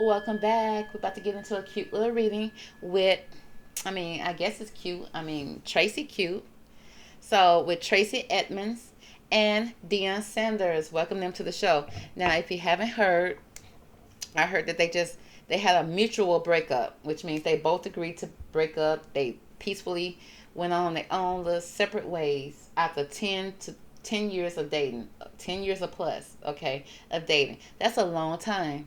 Welcome back. We're about to get into a cute little reading with, I guess it's cute. Tracey cute. So, with Tracey Edmonds and Deion Sanders. Welcome them to the show. Now, if you haven't heard, I heard that they had a mutual breakup, which means they both agreed to break up. They peacefully went on their own little separate ways after 10 years of dating, 10 years or plus, okay, of dating. That's a long time.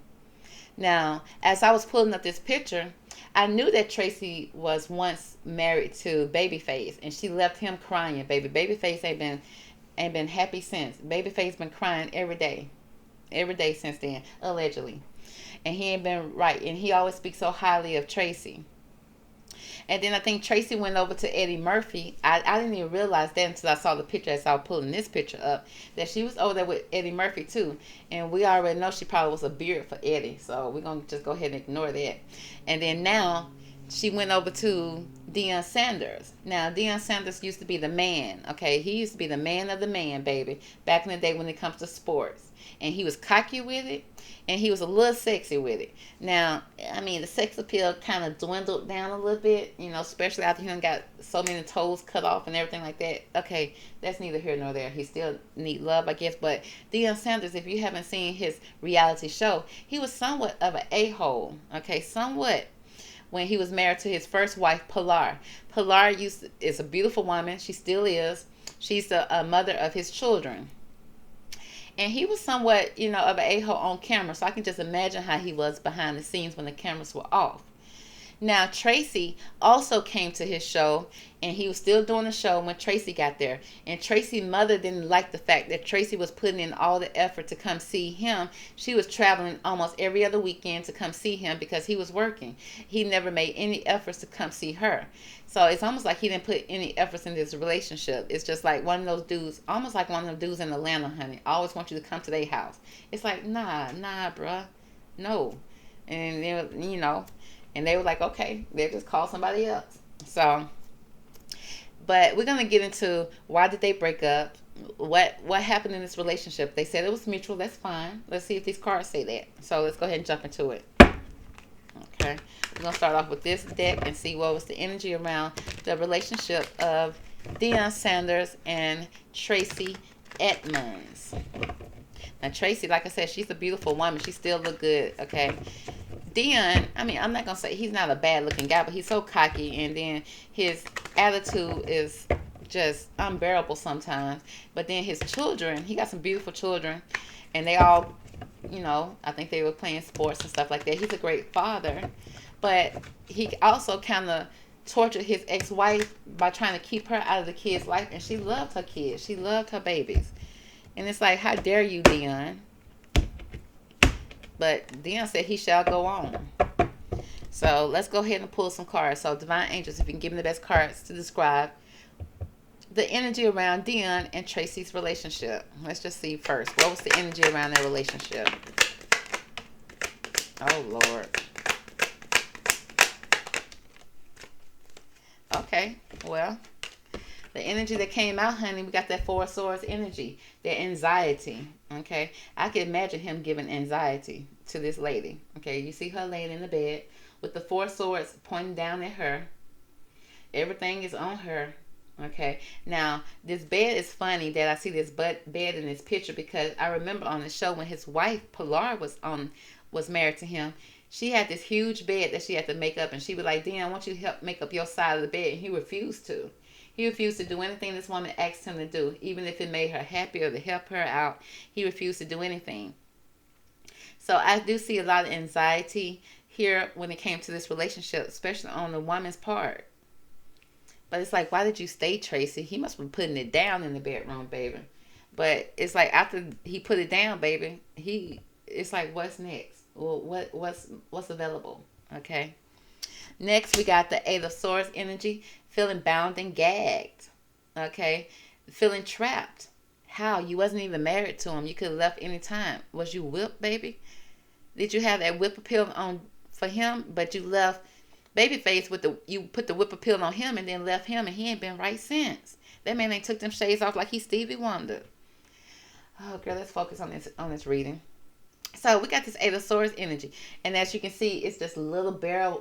Now, as I was pulling up this picture, I knew that Tracy was once married to Babyface, and she left him crying. Baby, Babyface ain't been happy since. Babyface been crying every day since then, allegedly, and he ain't been right. And he always speaks so highly of Tracy. And then I think Tracy went over to Eddie Murphy. I didn't even realize that until I saw the picture as I was pulling this picture up, that she was over there with Eddie Murphy too. And we already know she probably was a beard for Eddie. So we're going to just go ahead and ignore that. And then now she went over to Deion Sanders. Now, Deion Sanders used to be the man, okay? He used to be the man of the man, baby, back in the day when it comes to sports. And he was cocky with it, and he was a little sexy with it. Now, the sex appeal kind of dwindled down a little bit, especially after he done got so many toes cut off and everything like that. Okay, that's neither here nor there. He still need love, I guess. But Deion Sanders, if you haven't seen his reality show, he was somewhat of an a-hole, okay, somewhat, when he was married to his first wife, Pilar. Pilar is a beautiful woman. She still is. She's the mother of his children. And he was somewhat, of an a-hole on camera. So I can just imagine how he was behind the scenes when the cameras were off. Now, Tracy also came to his show, and he was still doing the show when Tracy got there. And Tracy's mother didn't like the fact that Tracy was putting in all the effort to come see him. She was traveling almost every other weekend to come see him because he was working. He never made any efforts to come see her. So it's almost like he didn't put any efforts in this relationship. It's just like one of those dudes, almost like one of them dudes in Atlanta, honey. I always want you to come to their house. It's like, nah, bruh. No. And then, and they were like, okay, they'll just call somebody else. So, but we're gonna get into why did they break up? What happened in this relationship? They said it was mutual. That's fine. Let's see if these cards say that. So let's go ahead and jump into it. Okay, we're gonna start off with this deck and see what was the energy around the relationship of Deion Sanders and Tracey Edmonds. Now Tracy, like I said, she's a beautiful woman. She still look good. Okay, Deion, I'm not gonna say he's not a bad looking guy, but he's so cocky, and then his attitude is just unbearable sometimes. But then his children, he got some beautiful children, and they all, I think they were playing sports and stuff like that. He's a great father, but he also kind of tortured his ex-wife by trying to keep her out of the kids' life, and she loved her kids. She loved her babies. And it's like, how dare you, Deion? But Deion said he shall go on. So let's go ahead and pull some cards. So Divine Angels, if you can give me the best cards to describe the energy around Deion and Tracy's relationship. Let's just see first. What was the energy around their relationship? Oh, Lord. Okay, well, the energy that came out, honey, we got that Four of Swords energy, that anxiety. Okay, I can imagine him giving anxiety to this lady. Okay, you see her laying in the bed with the Four of Swords pointing down at her. Everything is on her. Okay, now this bed is funny that I see this bed in this picture, because I remember on the show when his wife Pilar was married to him. She had this huge bed that she had to make up, and she was like, "Deion, I want you to help make up your side of the bed," and he refused to. He refused to do anything this woman asked him to do, even if it made her happy or to help her out. He refused to do anything. So I do see a lot of anxiety here when it came to this relationship, especially on the woman's part. But it's like, why did you stay, Tracy? He must have been putting it down in the bedroom, baby. But it's like after he put it down, baby, it's like, what's next? Well, what's available? Okay. Next, we got the Eight of Swords energy, feeling bound and gagged. Okay, feeling trapped. How? You wasn't even married to him. You could have left any time. Was you whipped, baby? Did you have that whip appeal on for him, but you left Babyface you put the whip appeal on him and then left him, and he ain't been right since. That man ain't took them shades off like he Stevie Wonder. Oh, girl, let's focus on this reading. So we got this Eight of Swords energy, and as you can see, it's just little bare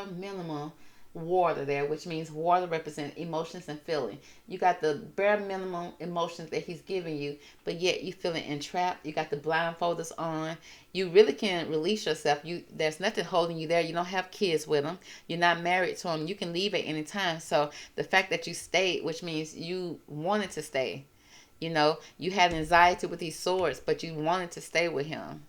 minimum water there, which means water represents emotions and feeling. You got the bare minimum emotions that he's giving you, but yet you feeling entrapped. You got the blindfolders on. You really can release yourself. There's nothing holding you there. You don't have kids with him. You're not married to him. You can leave at any time. So the fact that you stayed, which means you wanted to stay. You know, you had anxiety with these swords, but you wanted to stay with him.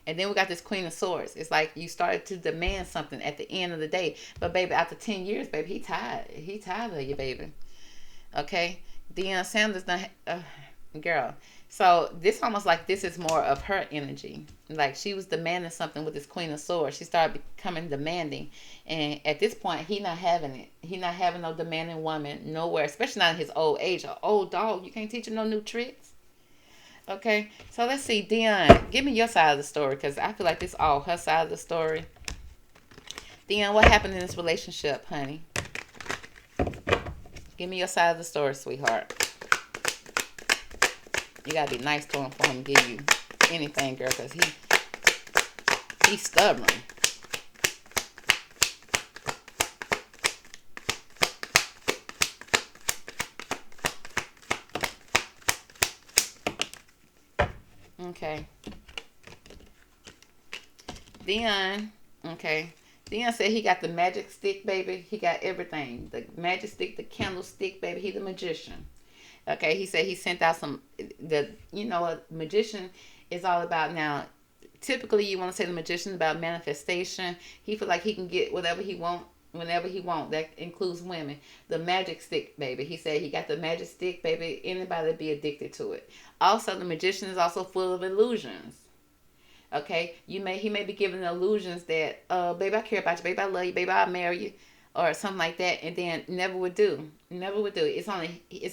And then we got this Queen of Swords. It's like you started to demand something at the end of the day. But, baby, after 10 years, baby, he tired. He tired of you, baby. Okay? Deion Sanders, girl. So, this almost like this is more of her energy. Like, she was demanding something with this Queen of Swords. She started becoming demanding. And at this point, he not having it. He not having no demanding woman nowhere. Especially not in his old age. An old dog. You can't teach him no new tricks. Okay, so let's see, Deion, give me your side of the story, because I feel like this is all her side of the story. Deion, what happened in this relationship, honey? Give me your side of the story, sweetheart. You gotta be nice to him for him to give you anything, girl, because he's stubborn. Okay. Deion, okay. Deion said he got the magic stick, baby. He got everything. The magic stick, the candlestick, baby. He the magician. Okay, he said he sent out a magician is all about now. Typically, you want to say the magician about manifestation. He feel like he can get whatever he want whenever he want. That includes women. The magic stick, baby. He said he got the magic stick, baby. Anybody be addicted to it. Also, the magician is also full of illusions. Okay, he may be giving illusions that, baby, I care about you, baby, I love you, baby, I'll marry you, or something like that, and then never would do. It's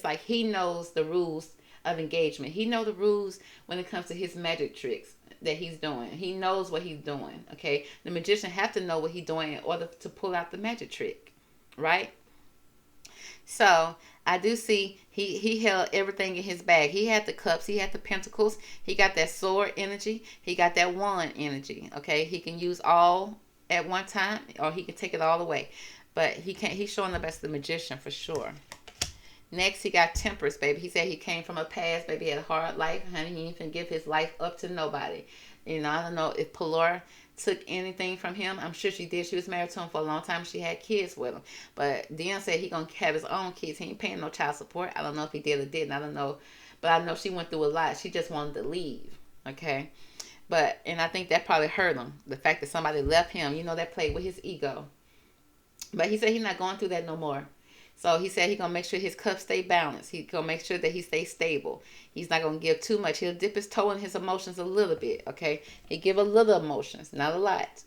like he knows the rules of engagement. He knows the rules when it comes to his magic tricks that he's doing. He knows what he's doing. Okay, the magician have to know what he's doing in order to pull out the magic trick, right? So I do see he held everything in his bag. He had the cups, he had the pentacles, he got that sword energy, he got that wand energy. Okay, he can use all at one time, or he can take it all away. But he's showing the best of the magician for sure. Next, he got Temperance, baby. He said he came from a past, baby, he had a hard life, honey. He didn't even give his life up to nobody. You know, I don't know if Pelor took anything from him. I'm sure she did. She was married to him for a long time. She had kids with him. But Deion said he gonna have his own kids. He ain't paying no child support. I don't know if he did or didn't. I don't know. But I know she went through a lot. She just wanted to leave. Okay. And I think that probably hurt him. The fact that somebody left him, that played with his ego. But he said he's not going through that no more. So he said he's going to make sure his cup stay balanced. He's going to make sure that he stays stable. He's not going to give too much. He'll dip his toe in his emotions a little bit, okay? He give a little emotions, not a lot,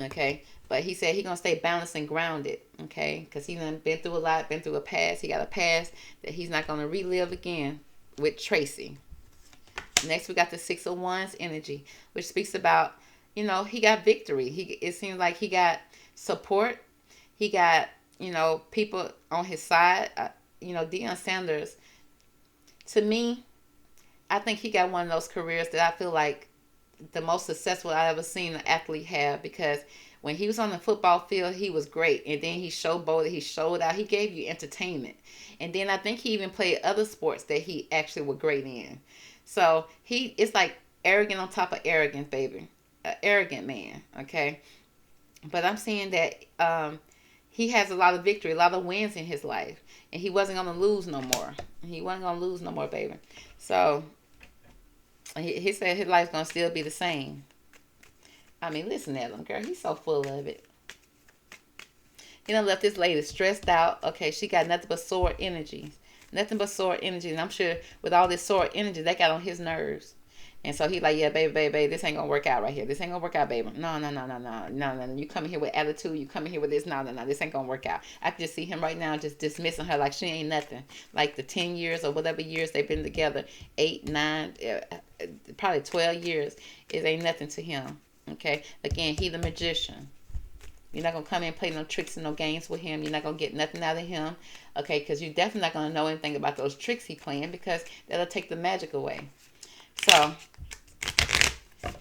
okay? But he said he's going to stay balanced and grounded, okay? Because he's been through a lot, been through a past. He got a past that he's not going to relive again with Tracey. Next, we got the Six of Wands energy, which speaks about, he got victory. It seems like he got support. He got people on his side. Deion Sanders, to me, I think he got one of those careers that I feel like the most successful I've ever seen an athlete have, because when he was on the football field, he was great. And then he showboated, he showed out, he gave you entertainment. And then I think he even played other sports that he actually was great in. So it's like arrogant on top of arrogance, baby. An arrogant man, okay? But I'm seeing that he has a lot of victory, a lot of wins in his life. And he wasn't going to lose no more. He wasn't going to lose no more, baby. So he said his life's going to still be the same. I mean, listen at him, girl. He's so full of it. He done left this lady stressed out. Okay, she got nothing but sore energy. Nothing but sore energy. And I'm sure with all this sore energy, that got on his nerves. And so he like, yeah, baby, this ain't gonna work out right here. This ain't gonna work out, baby. No. You coming here with attitude. You coming here with this. No. This ain't gonna work out. I can just see him right now just dismissing her like she ain't nothing. Like the 10 years or whatever years they've been together, 8, 9, probably 12 years, it ain't nothing to him. Okay? Again, he the magician. You're not going to come in and play no tricks and no games with him. You're not going to get nothing out of him. Okay? Because you're definitely not going to know anything about those tricks he playing, because that'll take the magic away. So,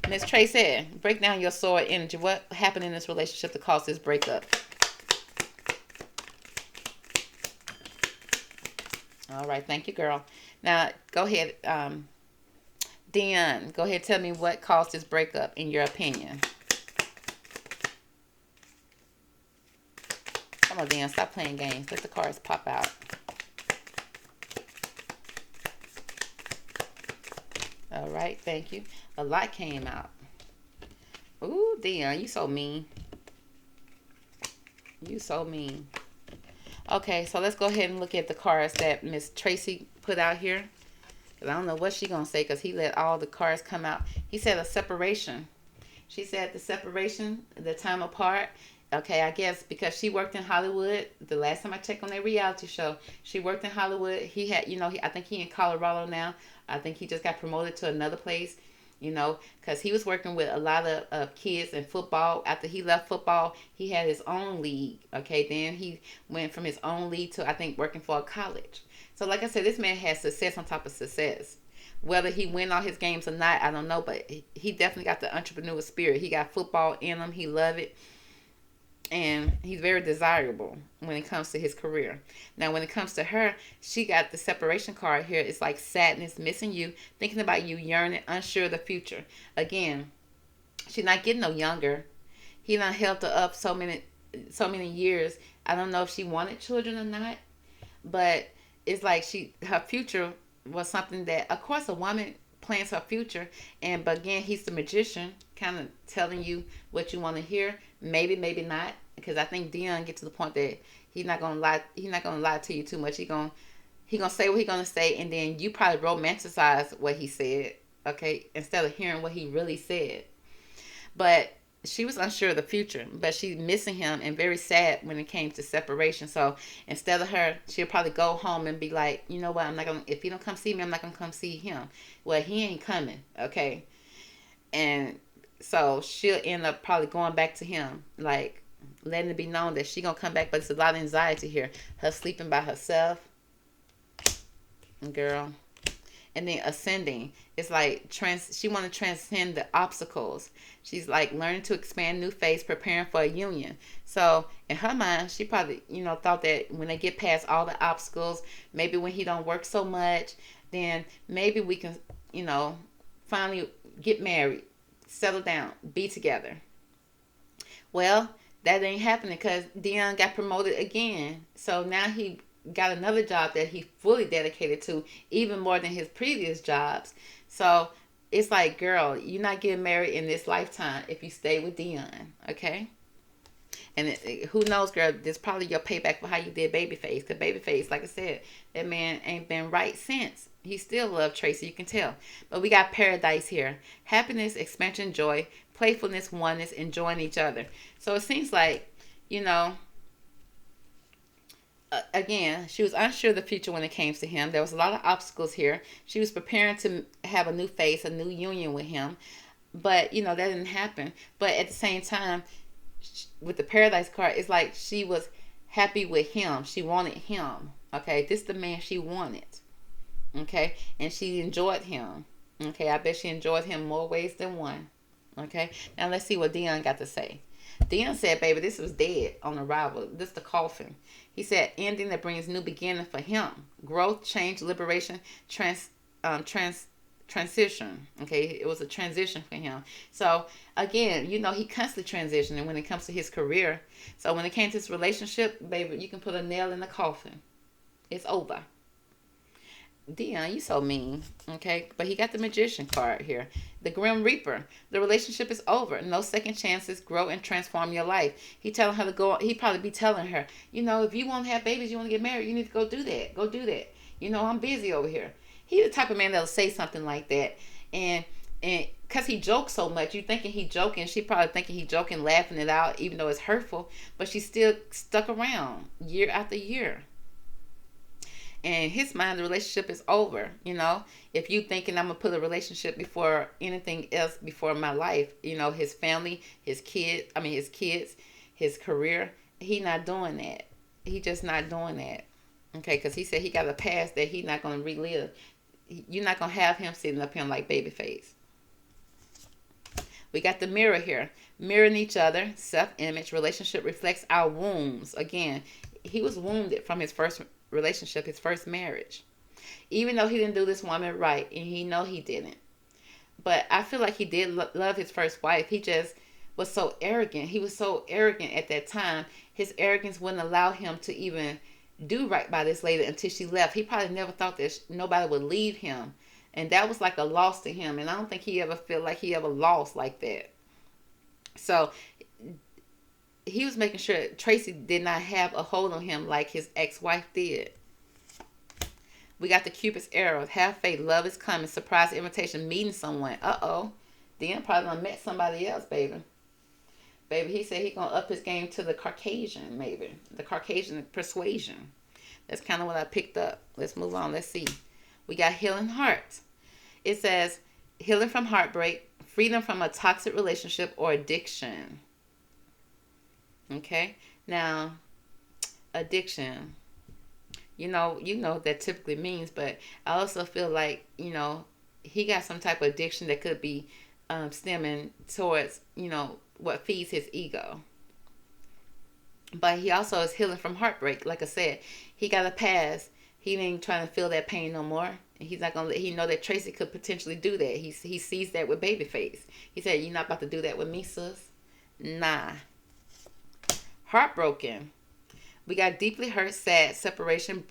Miss Tracey, break down your sword energy. What happened in this relationship to cause this breakup? All right, thank you, girl. Now, go ahead, Deion. Go ahead, tell me what caused this breakup, in your opinion. Come on, Deion, stop playing games. Let the cards pop out. All right, thank you. A lot came out. Ooh, Deion, you so mean. You so mean. Okay, so let's go ahead and look at the cards that Miss Tracey put out here. Cause I don't know what she gonna say, because he let all the cards come out. He said a separation. She said the separation, the time apart. Okay, I guess because she worked in Hollywood. The last time I checked on their reality show, she worked in Hollywood. He had, I think he in Colorado now. I think he just got promoted to another place, because he was working with a lot of kids in football. After he left football, he had his own league. Okay, then he went from his own league to, I think, working for a college. So like I said, this man has success on top of success. Whether he win all his games or not, I don't know, but he definitely got the entrepreneur spirit. He got football in him. He love it. And he's very desirable when it comes to his career. Now, when it comes to her, she got the separation card here. It's like sadness, missing you, thinking about you, yearning, unsure of the future. Again, she's not getting no younger. He done held her up so many years. I don't know if she wanted children or not, but it's like her future was something that, of course, a woman plans her future, but again, he's the magician, kind of telling you what you want to hear. Maybe, maybe not, because I think Deion get to the point that he's not gonna lie. He's not gonna lie to you too much. He gonna say what he's gonna say, and then you probably romanticize what he said, okay, instead of hearing what he really said. But she was unsure of the future, but she's missing him and very sad when it came to separation. So instead of her, she'll probably go home and be like, you know what, I'm not gonna. If he don't come see me, I'm not gonna come see him. Well, he ain't coming, okay, and so she'll end up probably going back to him, like letting it be known that she gonna come back. But it's a lot of anxiety here. Her sleeping by herself, girl. And then ascending. It's like she want to transcend the obstacles. She's like learning to expand new phase, preparing for a union. So in her mind, she probably, thought that when they get past all the obstacles, maybe when he don't work so much, then maybe we can, finally get married, settle down, be together. Well, that ain't happening because Deion got promoted again. So now he got another job that he fully dedicated to, even more than his previous jobs. So it's like, girl, you're not getting married in this lifetime if you stay with Deion, okay? And who knows, girl, this is probably your payback for how you did Babyface. Because Babyface, like I said, that man ain't been right since. He still loved Tracey, you can tell. But we got paradise here. Happiness, expansion, joy, playfulness, oneness, enjoying each other. So it seems like, again, she was unsure of the future when it came to him. There was a lot of obstacles here. She was preparing to have a new face, a new union with him. But, that didn't happen. But at the same time, with the paradise card, it's like she was happy with him. She wanted him. Okay, this is the man she wanted. Okay, and she enjoyed him. Okay, I bet she enjoyed him more ways than one. Okay, now let's see what Deion got to say. Deion said, baby, this was dead on arrival. This is the coffin. He said, ending that brings new beginning for him. Growth, change, liberation, transition. Okay, it was a transition for him. So again, he constantly transitioning when it comes to his career. So when it came to his relationship, baby, you can put a nail in the coffin. It's over. Deion, you so mean. Okay, but he got the magician card here. The Grim Reaper. The relationship is over. No second chances. Grow and transform your life. He telling her to go. He probably be telling her, if you want to have babies, you want to get married, you need to go do that. Go do that. I'm busy over here. He the type of man that'll say something like that, and because he jokes so much, you thinking he joking. She probably thinking he joking, laughing it out, even though it's hurtful. But she's still stuck around year after year. And in his mind, the relationship is over. If you thinking I'm gonna put a relationship before anything else, before my life, his family, his kids, his career, he not doing that. He just not doing that. Okay, because he said he got a past that he's not gonna relive. You're not gonna have him sitting up here like Babyface. We got the mirror here. Mirroring each other, self-image, relationship reflects our wounds. Again, he was wounded from his first relationship, his first marriage. Even though he didn't do this woman right, and he know he didn't. But I feel like he did love his first wife. He just was so arrogant. He was so arrogant at that time. His arrogance wouldn't allow him to even do right by this lady until she left. He probably never thought that nobody would leave him. And that was like a loss to him. And I don't think he ever felt like he ever lost like that. So he was making sure Tracey did not have a hold on him like his ex-wife did. We got the Cupid's arrow. Have faith. Love is coming. Surprise invitation. Meeting someone. Uh-oh. Then probably done met somebody else, baby. Baby, he said he going to up his game to the Caucasian, maybe. The Caucasian persuasion. That's kind of what I picked up. Let's move on. Let's see. We got healing heart. It says healing from heartbreak, freedom from a toxic relationship or addiction. Okay? Now, addiction. You know what that typically means, but I also feel like, he got some type of addiction that could be stemming towards, what feeds his ego. But he also is healing from heartbreak. Like I said, he got a past. He ain't trying to feel that pain no more. He's not gonna let he know that Tracey could potentially do that. He sees that with Babyface. He said, "You're not about to do that with me, sis." Nah. Heartbroken. We got deeply hurt, sad, separation,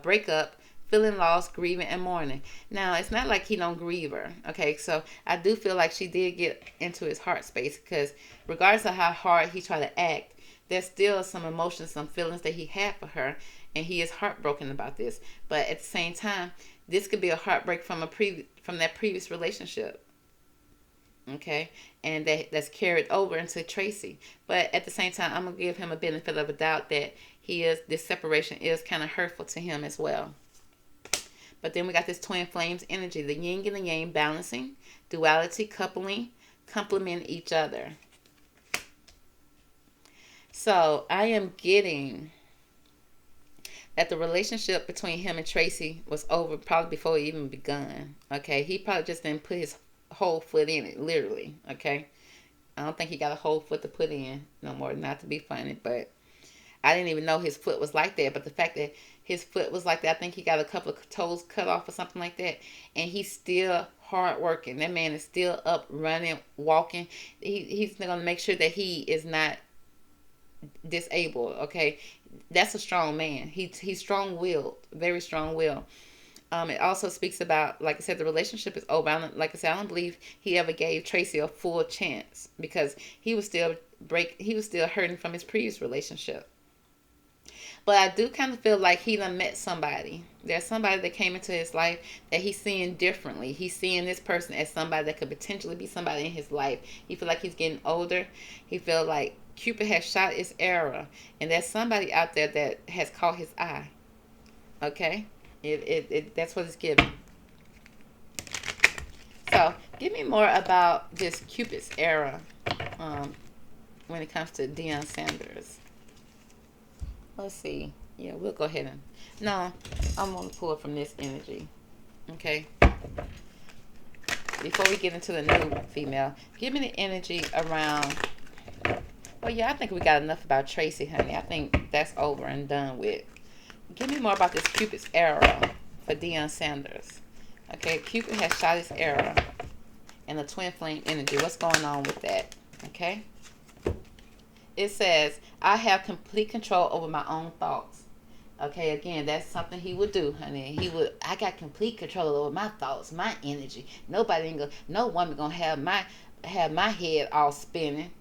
breakup, feeling lost, grieving, and mourning. Now, it's not like he don't grieve her. Okay, so I do feel like she did get into his heart space, because regardless of how hard he tried to act, there's still some emotions, some feelings that he had for her, and he is heartbroken about this. But at the same time, this could be a heartbreak from that previous relationship. Okay, and that's carried over into Tracey. But at the same time, I'm gonna give him a benefit of a doubt that this separation is kind of hurtful to him as well. But then we got this twin flames energy, the yin and the yang balancing, duality, coupling, complement each other. So I am getting that the relationship between him and Tracey was over probably before it even begun. Okay, he probably just didn't put his whole foot in it, literally. Okay, I don't think he got a whole foot to put in no more. Not to be funny, but I didn't even know his foot was like that. But the fact that his foot was like that, I think he got a couple of toes cut off or something like that. And he's still hard working. That man is still up, running, walking. He's going to make sure that he is not disabled. Okay, that's a strong man. He's strong-willed, very strong-willed. It also speaks about, like I said, the relationship is over. Like I said, I don't believe he ever gave Tracey a full chance, because he was still hurting from his previous relationship. But I do kind of feel like he done met somebody. There's somebody that came into his life that he's seeing differently. He's seeing this person as somebody that could potentially be somebody in his life. He feel like he's getting older. He feel like Cupid has shot his arrow, and there's somebody out there that has caught his eye. Okay? That's what it's giving. So, give me more about this Cupid's arrow when it comes to Deion Sanders. Let's see. Yeah, we'll go ahead and... No, I'm going to pull from this energy. Okay? Before we get into the new female, give me the energy around... Well, yeah, I think we got enough about Tracey, honey. I think that's over and done with. Give me more about this Cupid's arrow for Deion Sanders. Okay, Cupid has shot his arrow. And the twin flame energy. What's going on with that? Okay? It says, I have complete control over my own thoughts. Okay, again, that's something he would do, honey. I got complete control over my thoughts, my energy. No woman gonna have my head all spinning.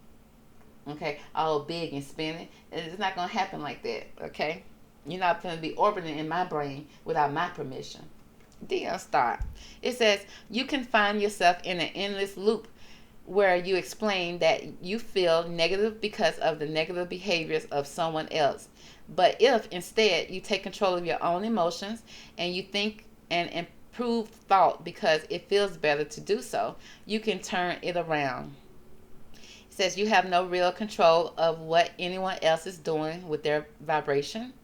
Okay, all big and spinning. It's not gonna happen like that, okay? You're not gonna be orbiting in my brain without my permission. Deion, start. It says, you can find yourself in an endless loop where you explain that you feel negative because of the negative behaviors of someone else. But if instead you take control of your own emotions and you think an improved thought because it feels better to do so, you can turn it around. It says you have no real control of what anyone else is doing with their vibration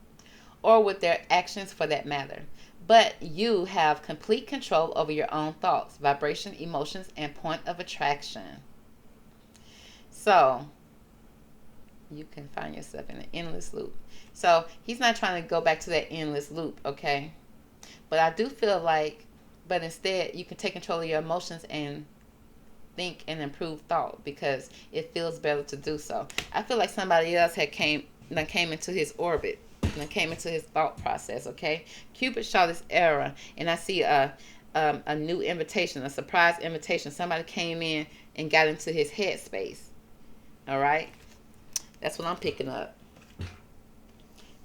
or with their actions for that matter. But you have complete control over your own thoughts, vibration, emotions, and point of attraction. So you can find yourself in an endless loop. So he's not trying to go back to that endless loop, okay? But I do feel like, but instead you can take control of your emotions and think and improve thought, because it feels better to do so. I feel like somebody else came into his orbit and came into his thought process, okay? Cupid saw this era, and I see a new invitation, a surprise invitation. Somebody came in and got into his headspace. All right? That's what I'm picking up.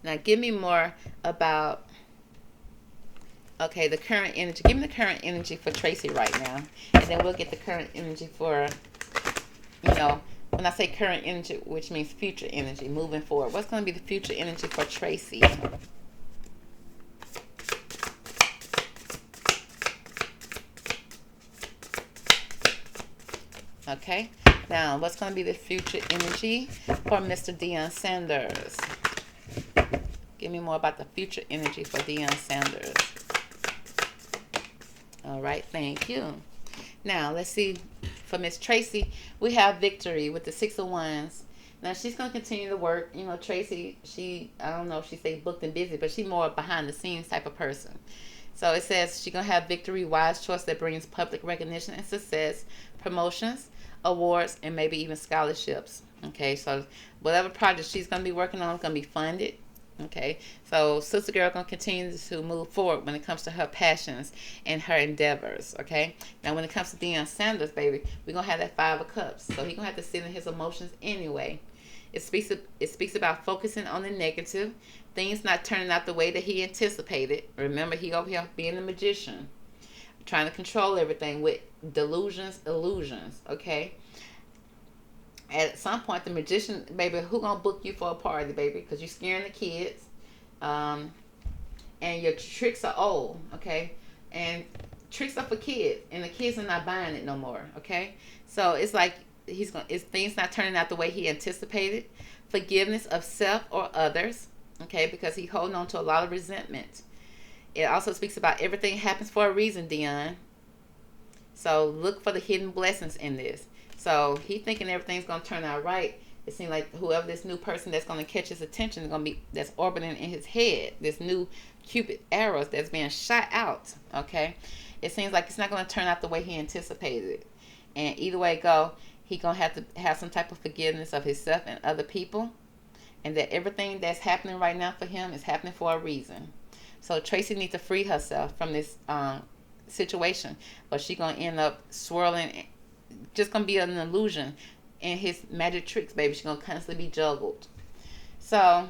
Now, give me more about, okay, the current energy. Give me the current energy for Tracey right now. And then we'll get the current energy for, when I say current energy, which means future energy, moving forward. What's going to be the future energy for Tracey? Okay. Now, what's going to be the future energy for Mr. Deion Sanders? Give me more about the future energy for Deion Sanders. All right, thank you. Now, let's see. For Miss Tracey, we have victory with the 6 of Wands. Now, she's going to continue to work. Tracey, I don't know if she stays booked and busy, but she's more behind the scenes type of person. So it says she's going to have victory, wise choice that brings public recognition and success, promotions, awards, and maybe even scholarships. Okay, so whatever project she's going to be working on is going to be funded. Okay, so Sister Girl going to continue to move forward when it comes to her passions and her endeavors. Okay, now when it comes to Deion Sanders, baby, we're going to have that 5 of Cups. So he's going to have to sit in his emotions anyway. It speaks about focusing on the negative, things not turning out the way that he anticipated. Remember, he over here being a magician, trying to control everything with delusions, illusions. Okay, at some point, the magician, baby, who gonna book you for a party, baby? Because you're scaring the kids, and your tricks are old, okay? And tricks are for kids, and the kids are not buying it no more, okay? So it's like things not turning out the way he anticipated. Forgiveness of self or others, okay? Because he's holding on to a lot of resentment. It also speaks about everything happens for a reason, Deion. So look for the hidden blessings in this. So he thinking everything's gonna turn out right. It seems like whoever this new person that's gonna catch his attention is gonna be, that's orbiting in his head, this new Cupid arrows that's being shot out. Okay, it seems like it's not gonna turn out the way he anticipated. And either way it go, he gonna have to have some type of forgiveness of himself and other people, and that everything that's happening right now for him is happening for a reason. So Tracey needs to free herself from this situation, but she's gonna end up swirling. Just gonna be an illusion in his magic tricks, baby. She's gonna constantly be juggled. So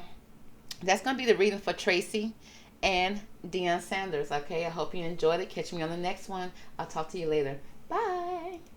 that's gonna be the reading for Tracey and Deion Sanders. Okay, I hope you enjoyed it. Catch me on the next one. I'll talk to you later. Bye.